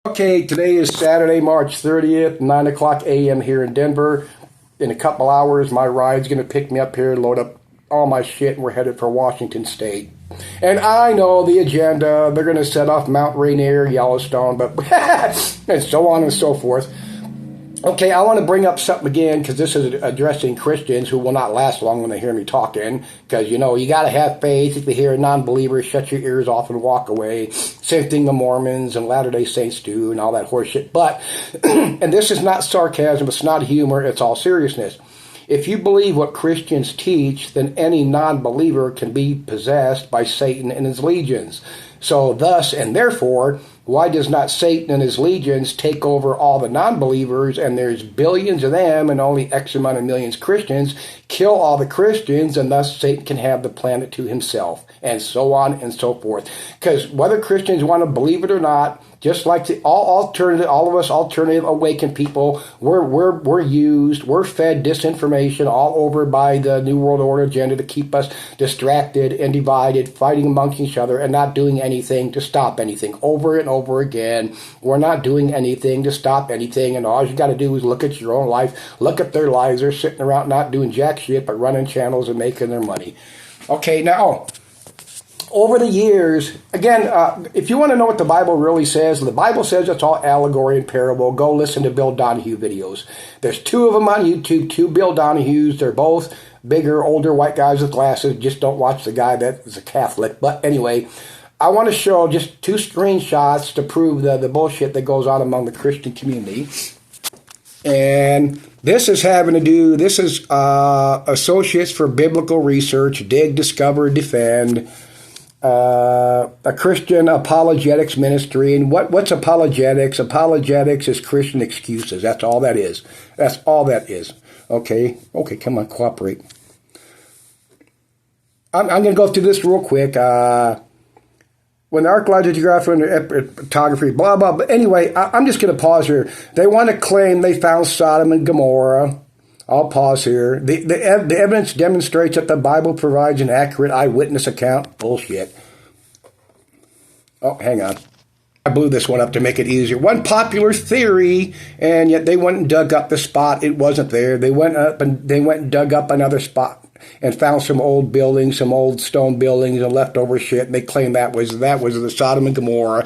Okay, today is Saturday, March 30th, 9 o'clock a.m. here in Denver. In a couple hours, my ride's going to pick me up here, load up all my shit, and we're headed for Washington State. And I know the agenda. They're going to set off Mount Rainier, Yellowstone, but and so on and so forth. Okay, I want to bring up something again because this is addressing Christians who will not last long when they hear me talking. Because, you know, you got to have faith. If you hear a non-believer, shut your ears off and walk away. Same thing the Mormons and Latter-day Saints do and all that horseshit. But, and this is not sarcasm, it's not humor, it's all seriousness. If you believe what Christians teach, then any non-believer can be possessed by Satan and his legions. So thus and therefore, why does not Satan and his legions take over all the non-believers, and there's billions of them and only X amount of millions Christians, kill all the Christians, and thus Satan can have the planet to himself, and so on and so forth. Because whether Christians want to believe it or not, just like all of us alternative awakened people, we're used, we're fed disinformation all over by the New World Order agenda to keep us distracted and divided, fighting amongst each other and not doing anything to stop anything. Over and over again, we're not doing anything to stop anything, and all you got to do is look at your own life, look at their lives. They're sitting around not doing jack shit, but running channels and making their money. Okay, now, over the years, again, if you want to know what the Bible really says, the Bible says it's all allegory and parable. Go listen to Bill Donahue videos. There's two of them on YouTube, two Bill Donahues. They're both bigger, older white guys with glasses. Just don't watch the guy that is a Catholic. But anyway, I want to show just two screenshots to prove the bullshit that goes on among the Christian community. And this is Associates for Biblical Research, Dig, Discover, Defend, a Christian apologetics ministry. And what's apologetics? Apologetics is Christian excuses. That's all that is. That's all that is. Okay, come on, cooperate. I'm going to go through this real quick. When the archaeological geography and photography, blah, blah, but anyway, I'm just going to pause here. They want to claim they found Sodom and Gomorrah. I'll pause here. The evidence demonstrates that the Bible provides an accurate eyewitness account. Bullshit. Oh, hang on. I blew this one up to make it easier. One popular theory, and yet they went and dug up the spot. It wasn't there. They went and dug up another spot and found some old buildings, some old stone buildings and leftover shit. And they claim that was the Sodom and Gomorrah.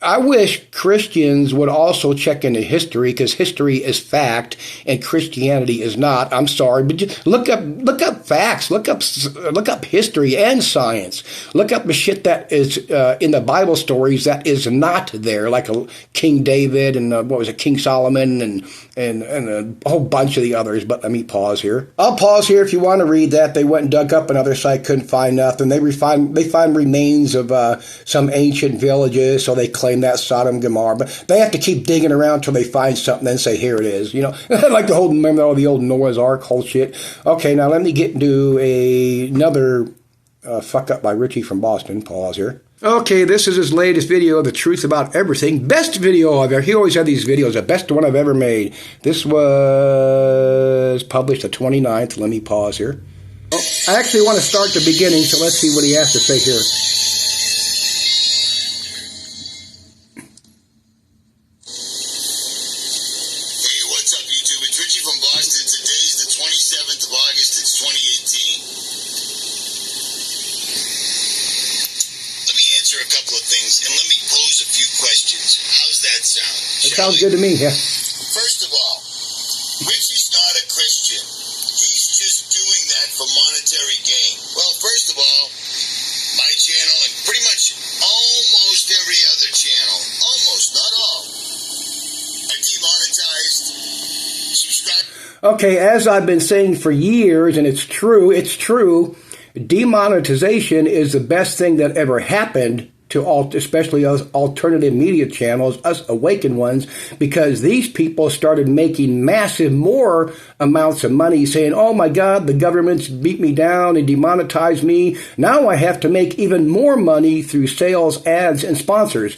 I wish Christians would also check into history, because history is fact and Christianity is not. I'm sorry, but just look up facts, look up history and science. Look up the shit that is in the Bible stories that is not there, like King David and King Solomon and a whole bunch of the others. But let me pause here. I'll pause here if you want to read that. They went and dug up another site, couldn't find nothing. They find remains of some ancient villages, so they claim that Sodom and Gomorrah, but they have to keep digging around till they find something, then say, here it is. You know, like remember all the old Noah's Ark whole shit. Okay, now let me get into another fuck up by Richie from Boston. Pause here. Okay, this is his latest video, The Truth About Everything. Best video I've ever. He always had these videos, the best one I've ever made. This was published the 29th. Let me pause here. Oh, I actually want to start the beginning, so let's see what he has to say here. Sounds good to me, yeah. First of all, Richie's not a Christian. He's just doing that for monetary gain. Well, first of all, my channel and pretty much almost every other channel, almost, not all, are demonetized. Subscribe. Okay, as I've been saying for years, and it's true, demonetization is the best thing that ever happened to especially us alternative media channels, us awakened ones, because these people started making massive more amounts of money saying, oh my God, the government's beat me down and demonetized me. Now I have to make even more money through sales, ads, and sponsors.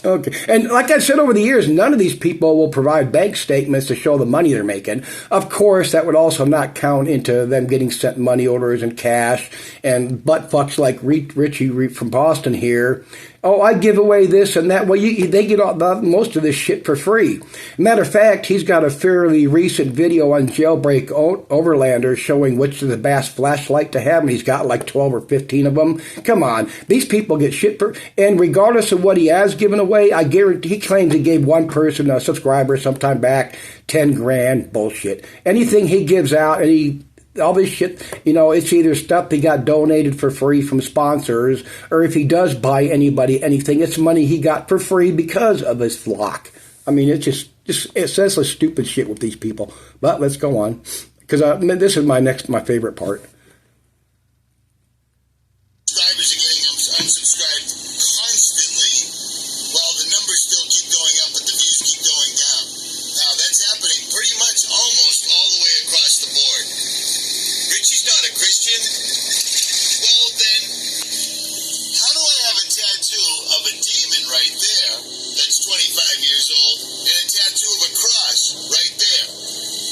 Okay. And like I said over the years, none of these people will provide bank statements to show the money they're making. Of course, that would also not count into them getting sent money orders and cash and butt fucks like Richie from Boston something here. Oh, I give away this and that. Well, they get most of this shit for free. Matter of fact, he's got a fairly recent video on Jailbreak Overlander showing which is the best flashlight to have, and he's got like 12 or 15 of them. Come on. These people get shit for... And regardless of what he has given away, I guarantee he claims he gave one person, a subscriber, sometime back, 10 grand. Bullshit. Anything he gives out, all this shit, it's either stuff he got donated for free from sponsors, or if he does buy anybody anything, it's money he got for free because of his flock. I mean, it's just it says the stupid shit with these people. But let's go on, because this is my favorite part. Subscribers are getting unsubscribed constantly, while the numbers still keep going up, but the views keep going down. Now, that's happening pretty much almost all the way across the board. Richie's not a Christian? Well, then, how do I have a tattoo of a demon right there that's 25 years old and a tattoo of a cross right there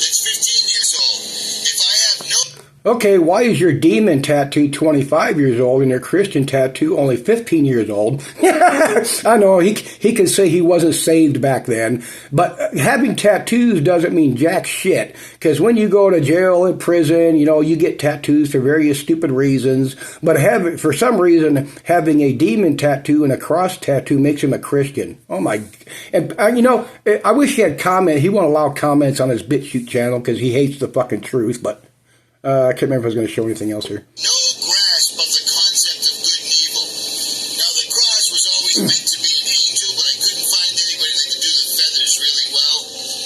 that's 15 years old? If I have no... Okay, why is your demon tattoo 25 years old and your Christian tattoo only 15 years old? I know, he can say he wasn't saved back then, but having tattoos doesn't mean jack shit, because when you go to jail and prison, you get tattoos for various stupid reasons, but for some reason, having a demon tattoo and a cross tattoo makes him a Christian. Oh my, and I wish he had comment. He won't allow comments on his BitChute channel because he hates the fucking truth, but I can't remember if I was going to show anything else here. No grasp of the concept of good and evil. Now, the cross was always meant to be an angel, but I couldn't find anybody that could do the feathers really well,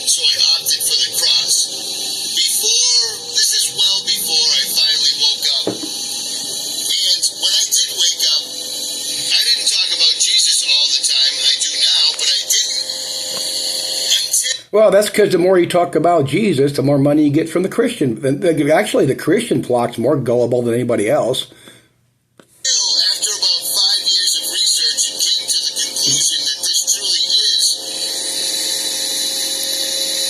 so I opted for the cross. This is well before I finally woke up. And when I did wake up, I didn't talk about Jesus all the time. I do now, but I didn't. Well, that's because the more you talk about Jesus, the more money you get from the Christian. Actually, the Christian flock's more gullible than anybody else. After about 5 years of research, it came to the conclusion that this truly is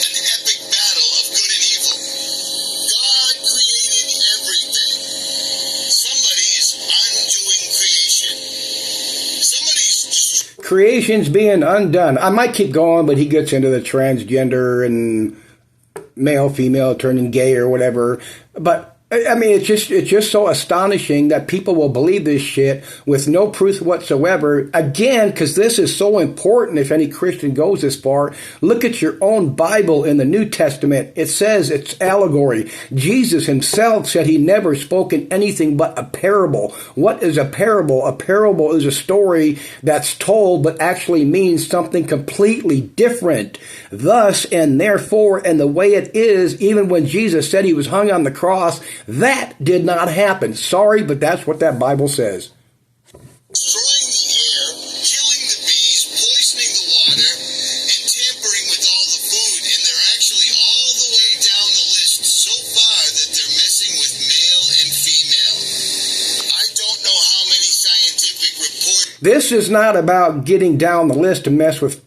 an epic battle of good and evil. God created everything. Somebody is undoing creation. Creation's being undone. I might keep going, but he gets into the transgender and male, female, turning gay or whatever. But I mean, it's just so astonishing that people will believe this shit with no proof whatsoever. Again, because this is so important if any Christian goes this far. Look at your own Bible in the New Testament. It says it's allegory. Jesus himself said he never spoken anything but a parable. What is a parable? A parable is a story that's told but actually means something completely different. Thus and therefore and the way it is, even when Jesus said he was hung on the cross, that did not happen. Sorry, but that's what that Bible says. Destroying the air, killing the bees, poisoning the water, and tampering with all the food. And they're actually all the way down the list so far that they're messing with male and female. I don't know how many scientific reports... This is not about getting down the list to mess with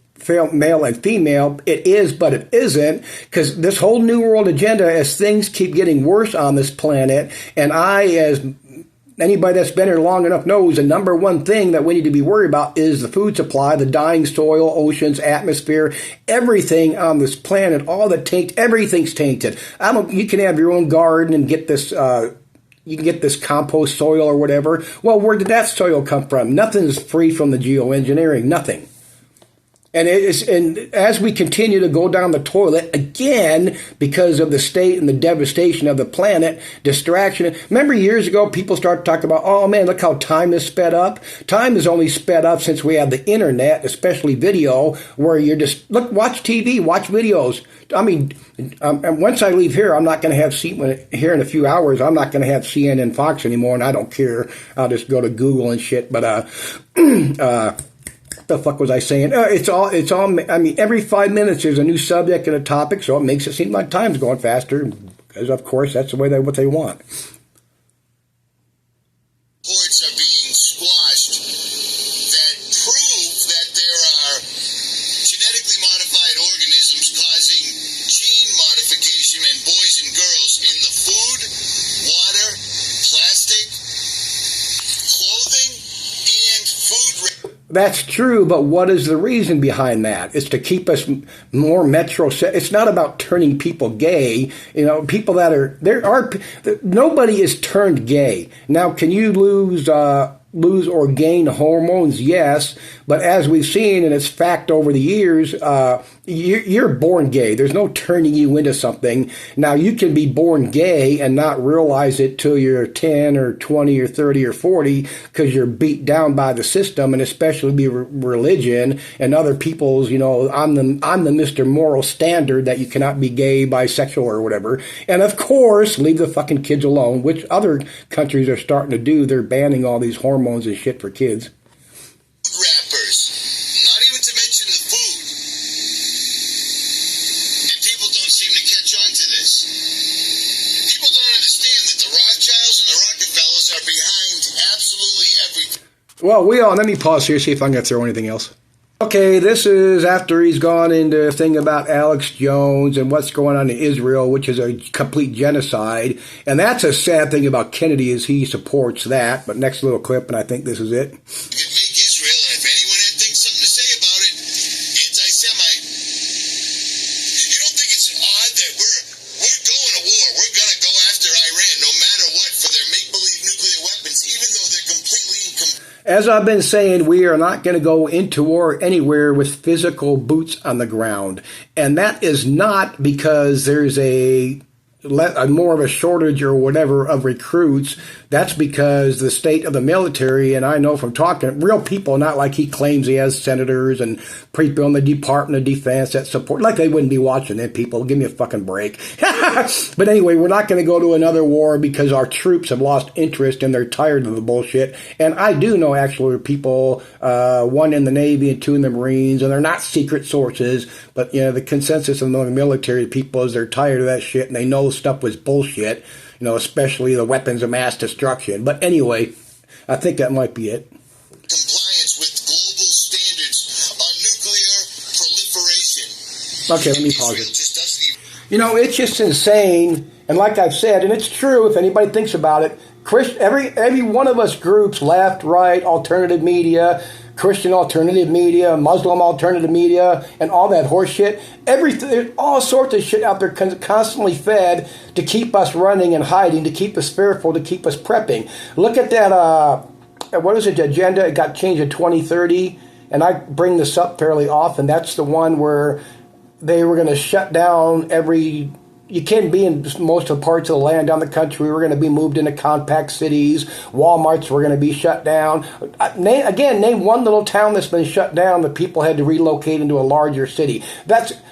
male and female. It is, but it isn't, because this whole New World agenda, as things keep getting worse on this planet, and as anybody that's been here long enough knows, the number one thing that we need to be worried about is the food supply, the dying soil, oceans, atmosphere, everything on this planet, all the everything's tainted. You can have your own garden and get this, you can get this compost soil or whatever. Well, where did that soil come from? Nothing's free from the geoengineering, nothing. And as we continue to go down the toilet, again, because of the state and the devastation of the planet, distraction. Remember years ago, people started talking about, oh man, look how time is sped up. Time is only sped up since we have the internet, especially video, where you're just, watch TV, watch videos. I mean, once I leave here, I'm not going to have here in a few hours, I'm not going to have CNN Fox anymore, and I don't care. I'll just go to Google and shit. But, the fuck was I saying? It's all, I mean, every 5 minutes there's a new subject and a topic, so it makes it seem like time's going faster, because of course that's the way what they want. Reports are being squashed that prove that there are genetically modified organisms causing gene modification in boys and girls in the food, water, plastic, clothing, and That's true, but what is the reason behind that? It's to keep us more It's not about turning people gay. You know, people that are nobody is turned gay. Now, can you lose or gain hormones? Yes, but as we've seen, and it's fact over the years, you're born gay. There's no turning you into something. Now, you can be born gay and not realize it till you're 10 or 20 or 30 or 40 because you're beat down by the system, and especially be religion and other people's, you know, I'm the Mr. Moral Standard that you cannot be gay, bisexual, or whatever. And of course, leave the fucking kids alone, which other countries are starting to do. They're banning all these hormones and shit for kids. Wrappers, not even to mention the food. And people don't seem to catch on to this. People don't understand that the Rothschilds and the Rockefellers are behind absolutely everything. Well, let me pause here, see if I can throw anything else. Okay, this is after he's gone into a thing about Alex Jones and what's going on in Israel, which is a complete genocide. And that's a sad thing about Kennedy is he supports that. But next little clip, and I think this is it. You could make Israel, and if anyone had something to say about it, anti-Semite. You don't think it's odd that we're going to war? We're going to go after Iran no matter what for their make-believe nuclear weapons, even though they're completely incomplete. As I've been saying, we are not going to go into war anywhere with physical boots on the ground. And that is not because there's a more of a shortage or whatever of recruits. That's because the state of the military, and I know from talking, real people, not like he claims he has senators and people in the Department of Defense that support, like they wouldn't be watching them people. Give me a fucking break. But anyway, we're not going to go to another war because our troops have lost interest and they're tired of the bullshit. And I do know actually people, one in the Navy and two in the Marines, and they're not secret sources, but you know, the consensus among the military people is they're tired of that shit and they know stuff was bullshit, you know, especially the weapons of mass destruction. But anyway, I think that might be it. Compliance with global standards on nuclear proliferation. Okay, let me pause Israel it. just doesn't even. You know, it's just insane. And like I've said, and it's true if anybody thinks about it, every one of us groups, left, right, alternative media, Christian alternative media, Muslim alternative media, and all that horse shit. There's all sorts of shit out there constantly fed to keep us running and hiding, to keep us fearful, to keep us prepping. Look at that, what is it, agenda? It got changed in 2030, and I bring this up fairly often. That's the one where they were going to shut down you can't be in most of the parts of the land down the country. We're going to be moved into compact cities. Walmarts were going to be shut down. Name one little town that's been shut down. The people had to relocate into a larger city.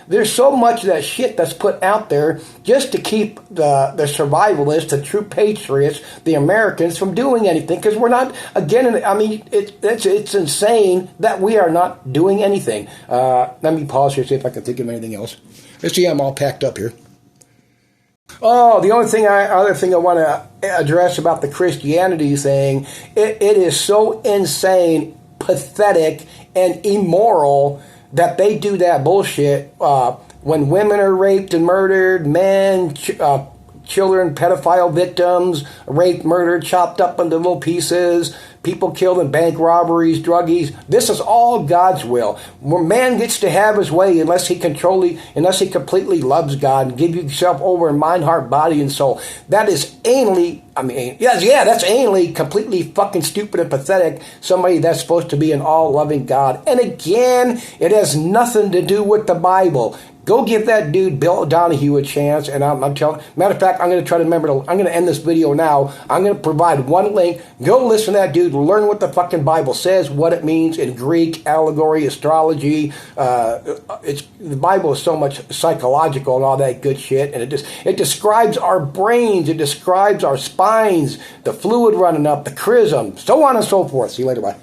There's so much of that shit that's put out there just to keep the survivalists, the true patriots, the Americans from doing anything. Because we're not, again, I mean, it's insane that we are not doing anything. Let me pause here, see if I can think of anything else. Let's see, I'm all packed up here. Oh, the other thing I want to address about the Christianity thing, it is so insane, pathetic, and immoral that they do that bullshit when women are raped and murdered, men, children, pedophile victims, raped, murdered, chopped up into little pieces, people killed in bank robberies, druggies. This is all God's will. Where man gets to have his way unless he completely loves God and give himself over in mind, heart, body, and soul. That is anally, that's anally completely fucking stupid and pathetic. Somebody that's supposed to be an all-loving God. And again, it has nothing to do with the Bible. Go give that dude Bill Donahue a chance, and I'm telling. Matter of fact, I'm going to try to remember. I'm going to end this video now. I'm going to provide one link. Go listen to that dude. Learn what the fucking Bible says, what it means in Greek, allegory, astrology. The Bible is so much psychological and all that good shit, and it describes our brains. It describes our spines, the fluid running up, the chrism, so on and so forth. See you later. Bye.